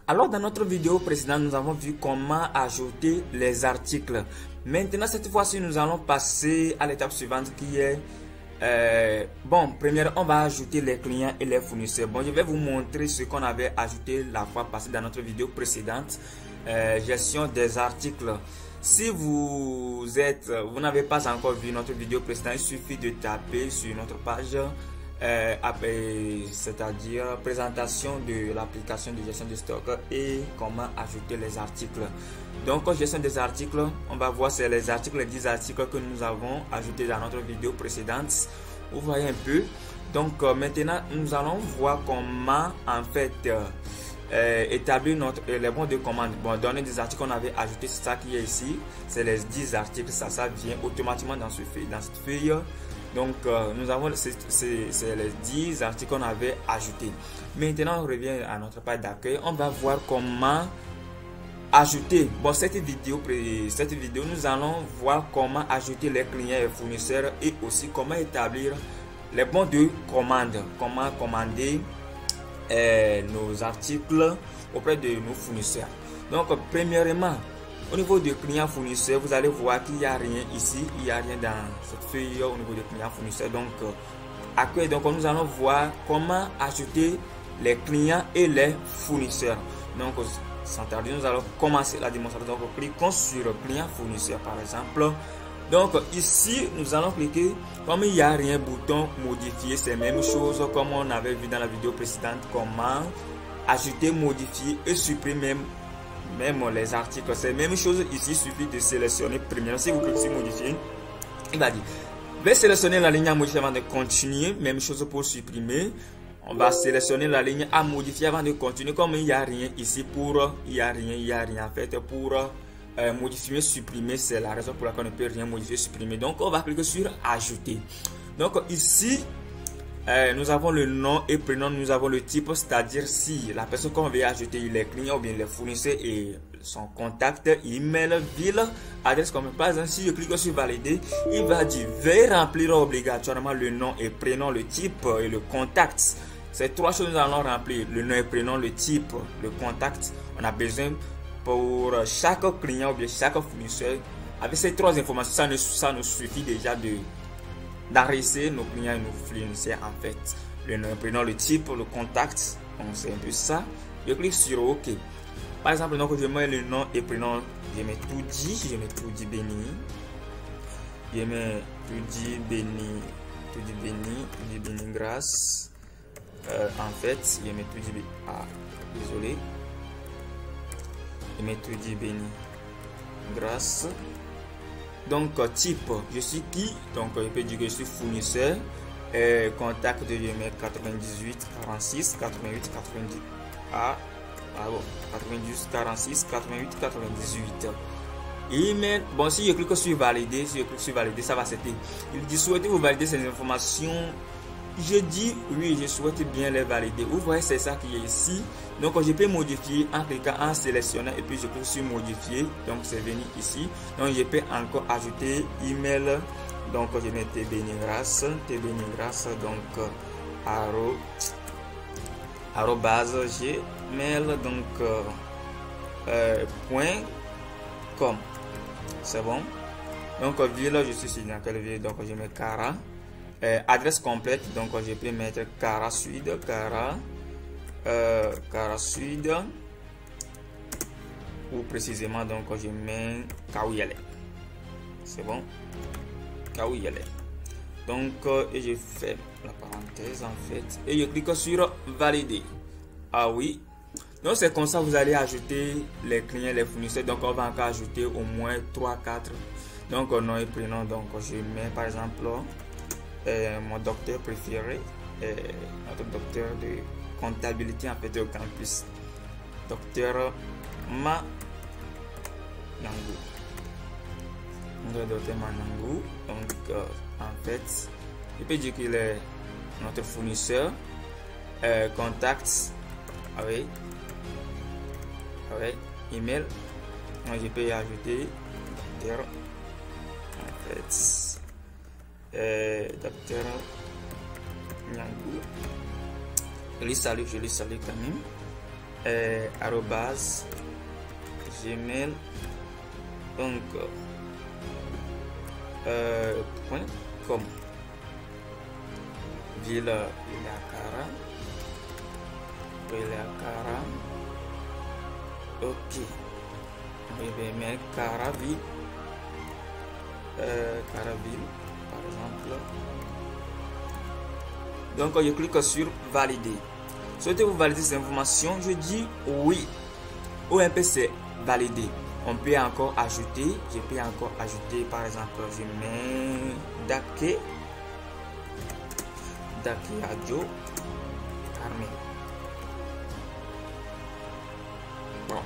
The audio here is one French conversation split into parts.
Alors dans notre vidéo précédente, nous avons vu comment ajouter les articles. Maintenant, cette fois-ci, nous allons passer à l'étape suivante qui est première, on va ajouter les clients et les fournisseurs. Je vais vous montrer ce qu'on avait ajouté la fois passée dans notre vidéo précédente, gestion des articles. Si vous n'avez pas encore vu notre vidéo précédente, il suffit de taper sur notre page, c'est-à-dire présentation de l'application de gestion de stock et comment ajouter les articles. Donc, gestion des articles, on va voir c'est les articles, les 10 articles que nous avons ajoutés dans notre vidéo précédente. Vous voyez un peu. Donc, maintenant, nous allons voir comment en fait établir les bons de commande. Donner des articles qu'on avait ajoutés, c'est ça qui est ici. C'est les 10 articles, ça vient automatiquement dans cette feuille. Donc, nous avons c'est les 10 articles qu'on avait ajoutés. Maintenant, on revient à notre page d'accueil. On va voir comment ajouter. Cette vidéo, nous allons voir comment ajouter les clients et fournisseurs et aussi comment établir les bons de commande. Comment commander nos articles auprès de nos fournisseurs. Donc, premièrement, au niveau des clients fournisseurs, vous allez voir qu'il n'y a rien ici, il n'y a rien dans cette feuille au niveau des clients fournisseurs. Donc, accueil. Donc, nous allons voir comment ajouter les clients et les fournisseurs. Donc, sans tarder, nous allons commencer la démonstration. Donc, cliquons sur client fournisseur par exemple. Donc, ici, nous allons cliquer. Comme il n'y a rien, bouton modifier, c'est la même chose comme on avait vu dans la vidéo précédente. Comment ajouter, modifier et supprimer même les articles. C'est la même chose ici, il suffit de sélectionner premièrement. Si vous cliquez sur modifier, il va dire je vais sélectionner la ligne à modifier avant de continuer. Même chose pour supprimer. On va sélectionner la ligne à modifier avant de continuer. Comme il n'y a rien ici il y a rien en fait pour modifier, supprimer, c'est la raison pour laquelle on ne peut rien modifier, supprimer. Donc on va cliquer sur ajouter. Donc ici nous avons le nom et prénom, nous avons le type, c'est-à-dire si la personne qu'on veut ajouter, il est client ou bien les fournisseurs et son contact, email, ville, adresse. Comme par exemple, si je clique sur valider, il va dire veuillez remplir obligatoirement le nom et prénom, le type et le contact. Ces trois choses nous allons remplir, le nom et prénom, le type, le contact. On a besoin pour chaque client ou bien chaque fournisseur. Avec ces trois informations, ça nous suffit déjà d'adresser nos clients et nos fournisseurs en fait. Le nom et prénom, le type, le contact. Donc c'est un peu ça. Je clique sur OK. Par exemple, donc je mets le nom et prénom, je mets tout dit béni. Je mets tout dit béni grâce. En fait, je mets tout dit béni. Désolé. Je mets tout dit béni grâce. Donc, type, je suis qui? Donc, je peux dire que je suis fournisseur. Contact, je mets 98 46 88 90. 90 46 88 98. Email. Si je clique sur valider, ça va s'arrêter. Il dit souhaitez-vous valider ces informations? Je dis oui, je souhaite bien les valider. Vous voyez, c'est ça qui est ici. Donc, je peux modifier en cliquant, en sélectionnant et puis je clique sur modifier. Donc, c'est venu ici. Donc, je peux encore ajouter email. Donc, je mets tbnigras, donc arrobase gmail, donc .com. C'est bon. Donc, ville, je suis dans quelle ville? Donc, je mets Cara. Adresse complète, donc je peux mettre Cara Sud, Cara Sud, ou précisément donc je mets Kaouyale. C'est bon, Kaouyale. Donc et je fais la parenthèse en fait et je clique sur valider. Ah oui, donc c'est comme ça vous allez ajouter les clients, les fournisseurs. Donc on va encore ajouter au moins 3-4. Donc nom et prénom, donc je mets par exemple mon docteur préféré, notre docteur de comptabilité en fait au campus, docteur Manangou. Docteur Manangou. Donc en fait, je peux dire qu'il est notre fournisseur. Contact, email. Moi je peux y ajouter docteur en fait. Docteur Nyangou. Je les salue quand même. arobase gmail .com. Ville Iliakara. Ok. Je vais mettre Caraville. Caraville par exemple. Donc je clique sur valider. Souhaitez-vous valider ces informations? Je dis oui. OMP c'est validé. On peut encore ajouter. Je peux encore ajouter par exemple. Je mets Dake Radio Carmen. Bon.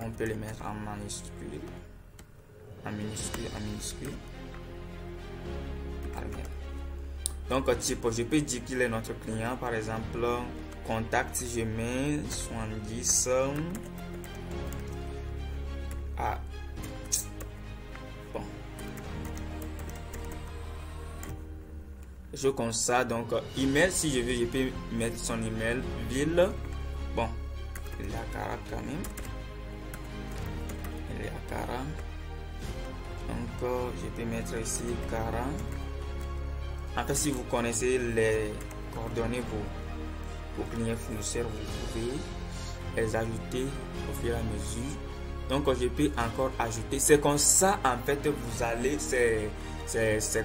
On peut les mettre en minuscule. En minuscule. Carmen. Donc type, je peux dire qu'il est notre client. Par exemple, contact, je mets 70. Bon. Je comme ça. Donc email, si je veux, je peux mettre son email. Ville. Bon. Iliakara quand même. Iliakara. Donc je peux mettre ici Kara. En fait, si vous connaissez les coordonnées vos clients fournisseurs, vous pouvez les ajouter au fur et à mesure. Donc je peux encore ajouter. C'est comme ça en fait vous allez c'est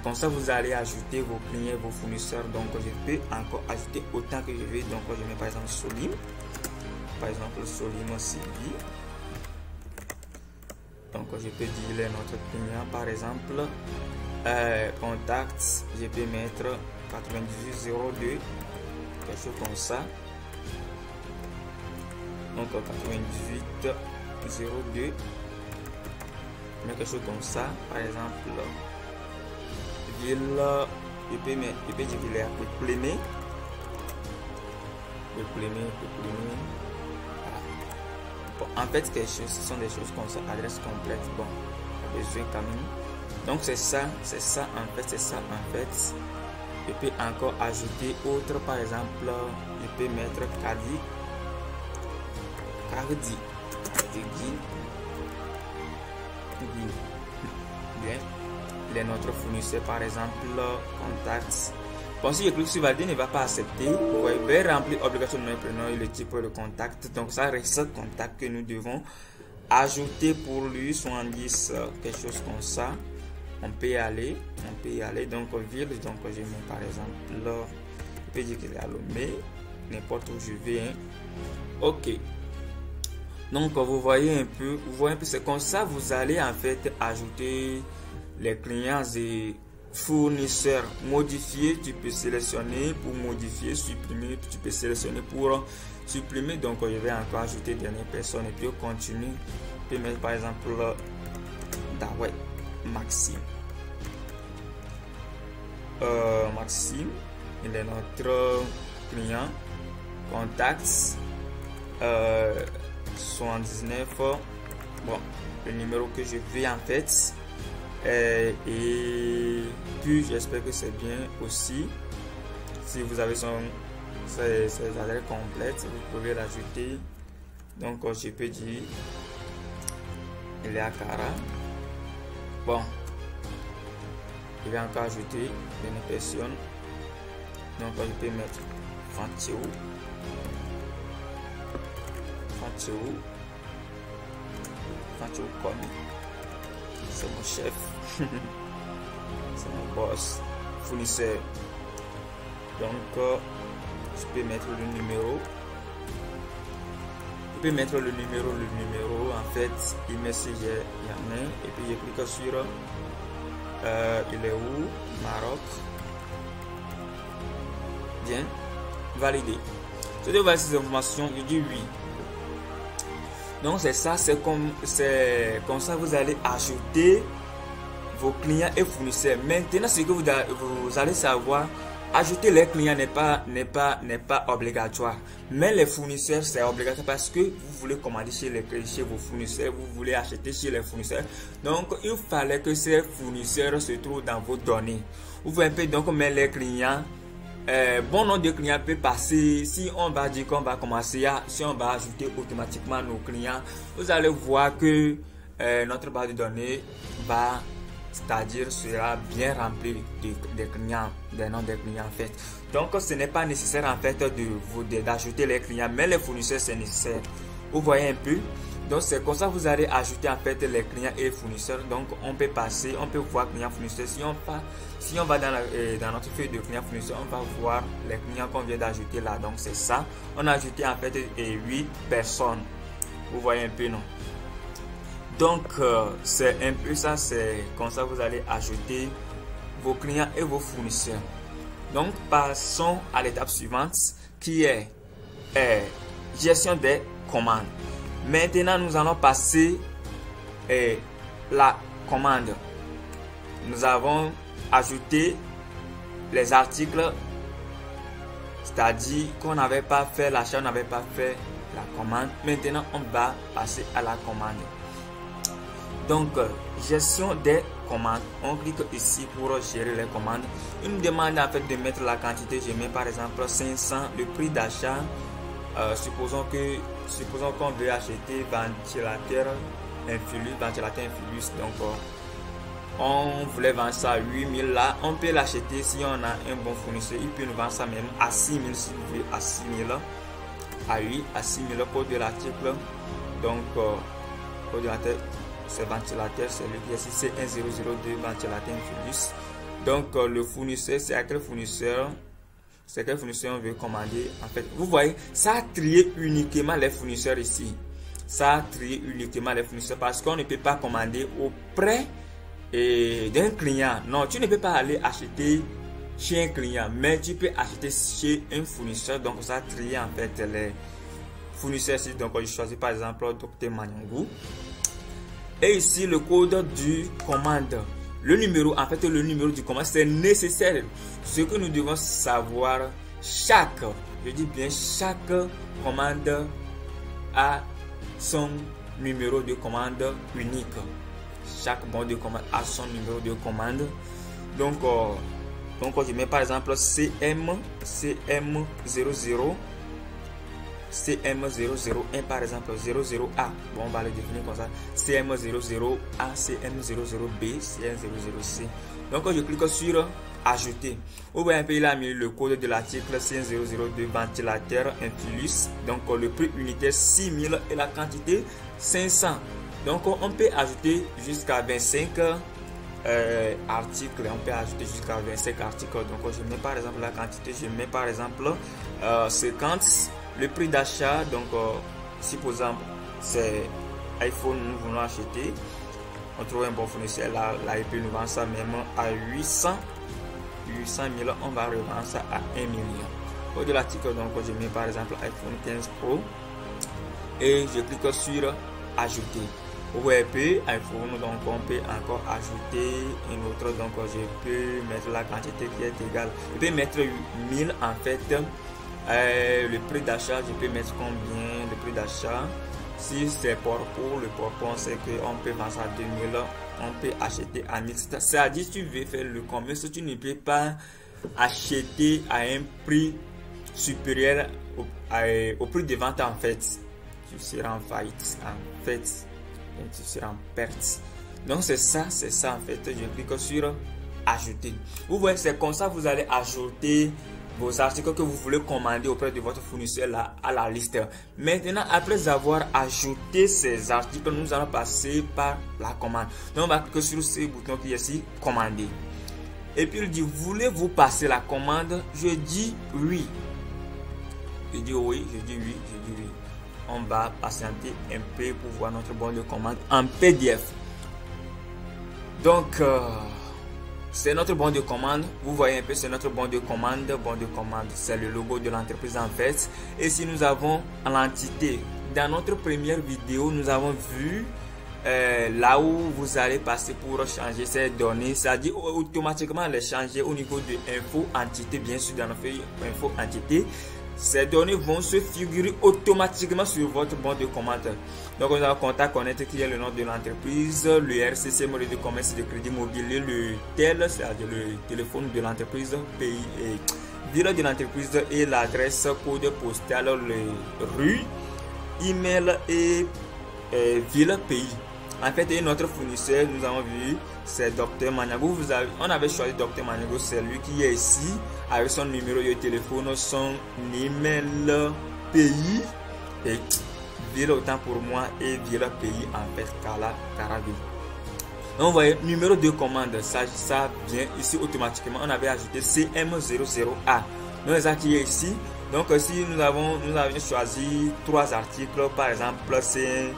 comme ça vous allez ajouter vos clients, vos fournisseurs. Donc je peux encore ajouter autant que je veux. Donc je mets par exemple Solim. Par exemple Solim Sylvie. Donc je peux dire notre client par exemple. Contact, je peux mettre 9802, quelque chose comme ça. Donc 9802, mais quelque chose comme ça. Par exemple, ville, je peux dire qu'il est Plémé. Bon, en fait, quelque chose, ce sont des choses comme ça, adresse complète. Bon, besoin quand même. Donc c'est ça en fait. Je peux encore ajouter autre, par exemple, je peux mettre Cardi. Bien. Il est notre fournisseur, par exemple, contact. Bon, si je clique sur valider, il ne va pas accepter. Vous voyez, remplir obligation de nom et prénom et le type de contact. Donc ça reste contact que nous devons ajouter pour lui, 70, quelque chose comme ça. On peut y aller, donc ville, donc je mets par exemple là, je peux dire qu'il est à Lomé, n'importe où je vais, hein. Ok, donc vous voyez un peu, c'est comme ça vous allez en fait ajouter les clients et fournisseurs. Modifier, tu peux sélectionner pour modifier, supprimer, tu peux sélectionner pour supprimer. Donc je vais encore ajouter dernière personne et puis continuer. Je peux mettre par exemple Dawet Maxime. Maxime, il est notre client. Contact 79. Bon, le numéro que je veux en fait. Et puis j'espère que c'est bien aussi. Si vous avez ses adresses complètes, vous pouvez l'ajouter. Donc je peux dire il est à Cara. Bon, je vais encore ajouter une personne. Donc je peux mettre Fantio Komi. C'est mon chef. C'est mon boss. Fournisseur. Donc je peux mettre le numéro. Je peux mettre le numéro en fait, email si il y en a, et puis je clique sur il est où? Maroc. Bien, validé. Je dois valider ces informations, je dis oui. Donc c'est ça, c'est comme ça vous allez ajouter vos clients et fournisseurs. Maintenant, ce que vous allez savoir, ajouter les clients n'est pas obligatoire, mais les fournisseurs c'est obligatoire parce que vous voulez commander chez vos fournisseurs, vous voulez acheter chez les fournisseurs. Donc il fallait que ces fournisseurs se trouvent dans vos données. Vous voyez un peu, donc mais les clients bon nombre de clients peut passer. Si on va dire qu'on va commencer si on va ajouter automatiquement nos clients, vous allez voir que notre base de données va, c'est-à-dire sera bien remplie des clients, des noms des clients en fait. Donc ce n'est pas nécessaire en fait d'ajouter les clients, mais les fournisseurs c'est nécessaire. Vous voyez un peu. Donc c'est comme ça que vous allez ajouter en fait les clients et fournisseurs. Donc on peut passer, on peut voir clients fournisseurs. Si on va dans notre feuille de clients fournisseurs, on va voir les clients qu'on vient d'ajouter là. Donc c'est ça. On a ajouté en fait 8 personnes. Vous voyez un peu, non? Donc c'est un peu ça, c'est comme ça que vous allez ajouter vos clients et vos fournisseurs. Donc passons à l'étape suivante qui est gestion des commandes. Maintenant, nous allons passer la commande. Nous avons ajouté les articles, c'est-à-dire qu'on n'avait pas fait l'achat, on n'avait pas fait la commande. Maintenant, on va passer à la commande. Donc, gestion des commandes. On clique ici pour gérer les commandes. Il nous demande en fait de mettre la quantité. Je mets par exemple 500, le prix d'achat. Supposons qu'on veut acheter ventilateur Infilus, donc on voulait vendre ça à 8000 là, on peut l'acheter si on a un bon fournisseur, il peut nous vendre ça même à 6000 si vous voulez, à 6000 à 6000 code de l'article. Donc code de l'article c'est ventilateur, c'est lui qui est ici, c'est 1002 ventilateur Infilus. Donc le fournisseur, c'est à quel fournisseur on veut commander. En fait, vous voyez, ça a trié uniquement les fournisseurs ici. Ça a trié uniquement les fournisseurs parce qu'on ne peut pas commander auprès d'un client. Non, tu ne peux pas aller acheter chez un client, mais tu peux acheter chez un fournisseur. Donc, ça a trié en fait les fournisseurs ici. Donc, je choisis par exemple Dr Manyangou. Et ici, le code du commande. Le numéro du commande, c'est nécessaire. Ce que nous devons savoir, chaque commande a son numéro de commande unique. Chaque bon de commande a son numéro de commande. Donc je mets par exemple CM00 CM001 par exemple 00A. Bon, on va le définir comme ça. CM00A, CM00B, CM00C. Donc je clique sur ajouter. Vous voyez un peu, il a mis le code de l'article CM002 ventilateur Infilus. Donc le prix unitaire 6000 et la quantité 500. Donc on peut ajouter jusqu'à 25 articles. On peut ajouter jusqu'à 25 articles. Donc je mets par exemple la quantité, je mets par exemple 50. Le prix d'achat, donc si par exemple c'est iPhone, nous voulons acheter, on trouve un bon fournisseur, là il peut nous vendre ça même à 800 000, on va revendre ça à 1 million. Au de l'article, donc je mets par exemple iPhone 15 Pro et je clique sur ajouter. Vous voyez iPhone, donc on peut encore ajouter une autre, donc je peux mettre la quantité qui est égale, je peux mettre 1000 en fait. Le prix d'achat, je peux mettre combien le prix d'achat? Si c'est pour le porpo, on sait qu'on peut vendre ça à 2000, on peut acheter à 1000. C'est-à-dire, si tu veux faire le commerce, tu ne peux pas acheter à un prix supérieur au prix de vente en fait. Tu seras en faillite, en fait, tu seras en perte. Donc c'est ça en fait. Je clique sur ajouter. Vous voyez, c'est comme ça que vous allez ajouter vos articles que vous voulez commander auprès de votre fournisseur là, à la liste. Maintenant, après avoir ajouté ces articles, nous allons passer par la commande. Donc, on va cliquer sur ce bouton qui est ici, commander. Et puis, il dit, voulez-vous passer la commande? Je dis oui. Je dis oui, je dis oui, je dis oui. On va patienter un peu pour voir notre bon de commande en PDF. Donc, c'est notre bon de commande. Vous voyez un peu, c'est notre bon de commande. Bon de commande, c'est le logo de l'entreprise en fait. Et si nous avons l'entité, dans notre première vidéo, nous avons vu là où vous allez passer pour changer ces données. C'est-à-dire automatiquement les changer au niveau de info entité, bien sûr dans notre feuille info entité. Ces données vont se figurer automatiquement sur votre bon de commande. Donc, on a contact connaître qui est le nom de l'entreprise, le RCC, modèle de commerce de crédit immobilier, le TEL, c'est-à-dire le téléphone de l'entreprise, pays et ville de l'entreprise et l'adresse, code postal, le rue, email et ville, pays. En fait, et notre fournisseur, nous avons vu, c'est Dr Maniago. On avait choisi Dr Maniago, c'est lui qui est ici avec son numéro de téléphone, son email, pays et ville autant pour moi et ville, pays en fait Caraville. Donc vous voyez, numéro de commande, ça vient ici automatiquement. On avait ajouté CM00A. Donc c'est ça qui est ici. Donc si nous avions choisi 3 articles, par exemple c'est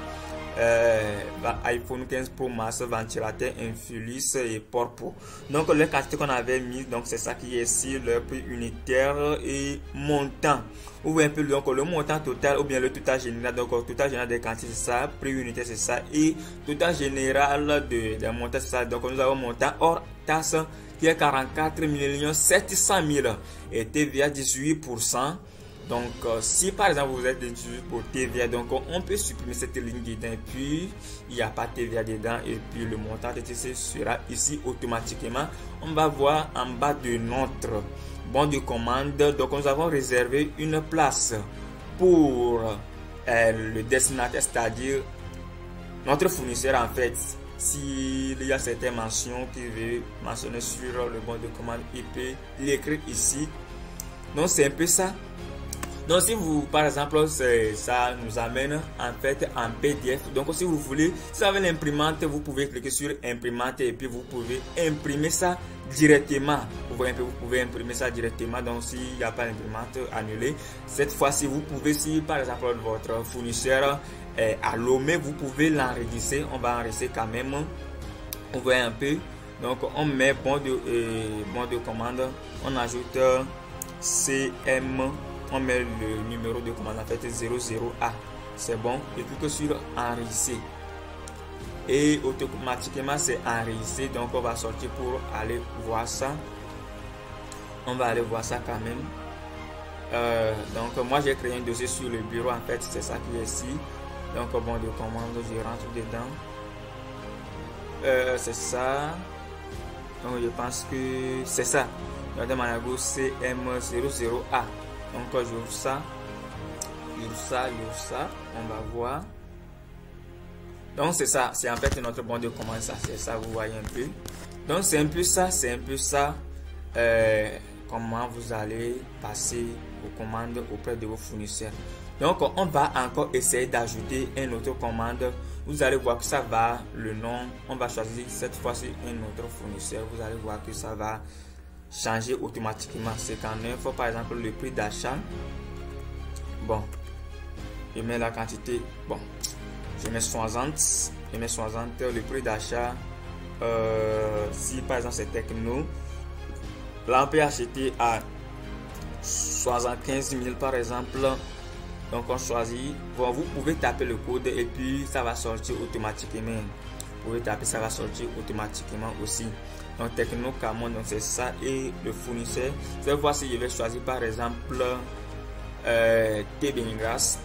iPhone 15 Pro Max, ventilateur Infilius et Porpo. Donc les quantités qu'on avait mis, donc c'est ça qui est ici, le prix unitaire et montant. Vous voyez un peu donc le montant total ou bien le total général. Donc total général des quantités c'est ça, prix unitaire c'est ça et total général des montants c'est ça. Donc nous avons montant hors taxe qui est 44 700 000 et TVA 18%. Donc, si par exemple vous êtes étudié pour TVA, donc on peut supprimer cette ligne dedans, et puis il n'y a pas TVA dedans, et puis le montant de TC sera ici automatiquement. On va voir en bas de notre bon de commande. Donc, nous avons réservé une place pour le destinataire, c'est-à-dire notre fournisseur en fait. S'il y a certaines mentions qu'il veut mentionner sur le bon de commande, il peut l'écrire ici. Donc, c'est un peu ça. Donc si vous par exemple ça nous amène en fait en PDF. Donc si vous voulez, si vous avez l'imprimante, vous pouvez cliquer sur imprimante et puis vous pouvez imprimer ça directement. Vous voyez un peu, vous pouvez imprimer ça directement. Donc s'il n'y a pas d'imprimante, annulée. Cette fois-ci vous pouvez, si par exemple votre fournisseur est à Lomé, vous pouvez l'enregistrer. On va enregistrer quand même. Vous voyez un peu. Donc on met bon de commande, on ajoute CM. On met le numéro de commande en fait 00A. C'est bon. Et clique sur enregistrer. Et automatiquement c'est enregistré. Donc on va sortir pour aller voir ça. On va aller voir ça quand même. Donc moi j'ai créé un dossier sur le bureau en fait. C'est ça qui est ici. Donc bon de commande, je rentre dedans. C'est ça. Donc je pense que c'est ça. Dr Maniago CM00A. Donc j'ouvre ça, on va voir. Donc c'est ça, c'est en fait notre bon de commande, ça c'est ça, vous voyez un peu. Donc c'est un peu ça, comment vous allez passer vos commandes auprès de vos fournisseurs. Donc on va encore essayer d'ajouter une autre commande. Vous allez voir que ça va, le nom, on va choisir cette fois-ci un autre fournisseur. Vous allez voir que ça va changer automatiquement. C'est quand même faut par exemple le prix d'achat. Bon, je mets la quantité. Bon, je mets 60. Je mets 60. Le prix d'achat. Si par exemple c'est Techno, là on peut acheter à 75 000 par exemple. Donc on choisit. Bon, vous pouvez taper le code et puis ça va sortir automatiquement. Vous pouvez taper, ça va sortir automatiquement aussi. Donc Techno Camon, donc c'est ça, et le fournisseur. Cette fois-ci je vais choisir par exemple TBingras.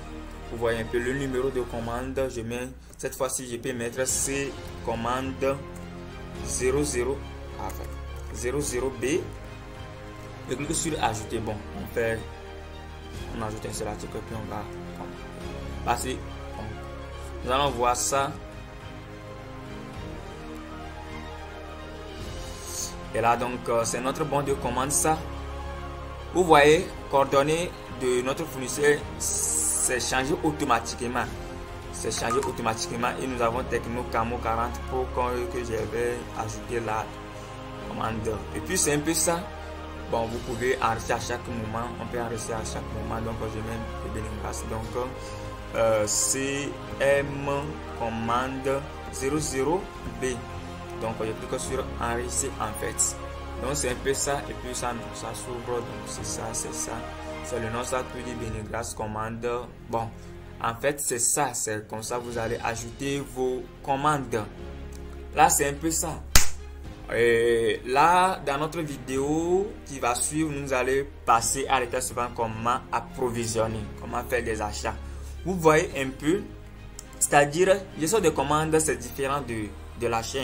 Vous voyez un peu le numéro de commande. Je mets cette fois-ci, je peux mettre C commande 00B. Je clique sur ajouter. Bon, on ajoute un seul article puis on va passer. Nous allons voir ça. Et là donc c'est notre bon de commande ça. Vous voyez, coordonnées de notre fournisseur c'est changé automatiquement. C'est changé automatiquement et nous avons Techno Camo 40 Pro que j'avais ajouté la commande. Et puis c'est un peu ça. Bon, vous pouvez enregistrer à chaque moment. On peut enregistrer à chaque moment. Donc je mets le Beningras. Donc CM commande 00B. Donc je clique sur enregistrer en fait. Donc c'est un peu ça et puis ça s'ouvre. Donc c'est ça. C'est le nom ça tout dit Beningras commande. Bon, en fait c'est ça. C'est comme ça vous allez ajouter vos commandes. Là c'est un peu ça. Et là dans notre vidéo qui va suivre, nous allons passer à l'étape suivante, comment approvisionner, comment faire des achats. Vous voyez un peu, c'est-à-dire gestion de commandes c'est différent de l'achat.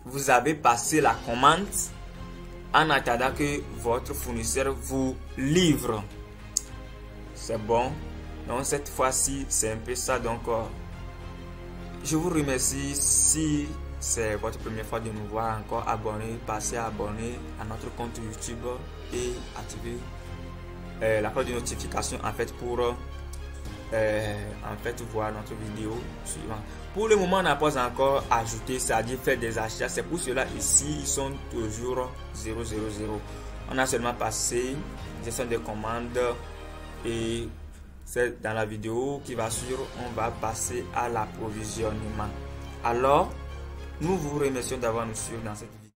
Vous avez passé la commande en attendant que votre fournisseur vous livre. C'est bon. Donc cette fois-ci, c'est un peu ça. Donc je vous remercie. Si c'est votre première fois de nous voir, encore abonné, passez à abonner à notre compte YouTube et activez la cloche de notification en fait pour voir notre vidéo suivante. Pour le moment, on n'a pas encore ajouté, c'est-à-dire faire des achats. C'est pour cela ici ils sont toujours 000. On a seulement passé gestion des commandes et c'est dans la vidéo qui va suivre, on va passer à l'approvisionnement. Alors nous vous remercions d'avoir nous suivi dans cette vidéo.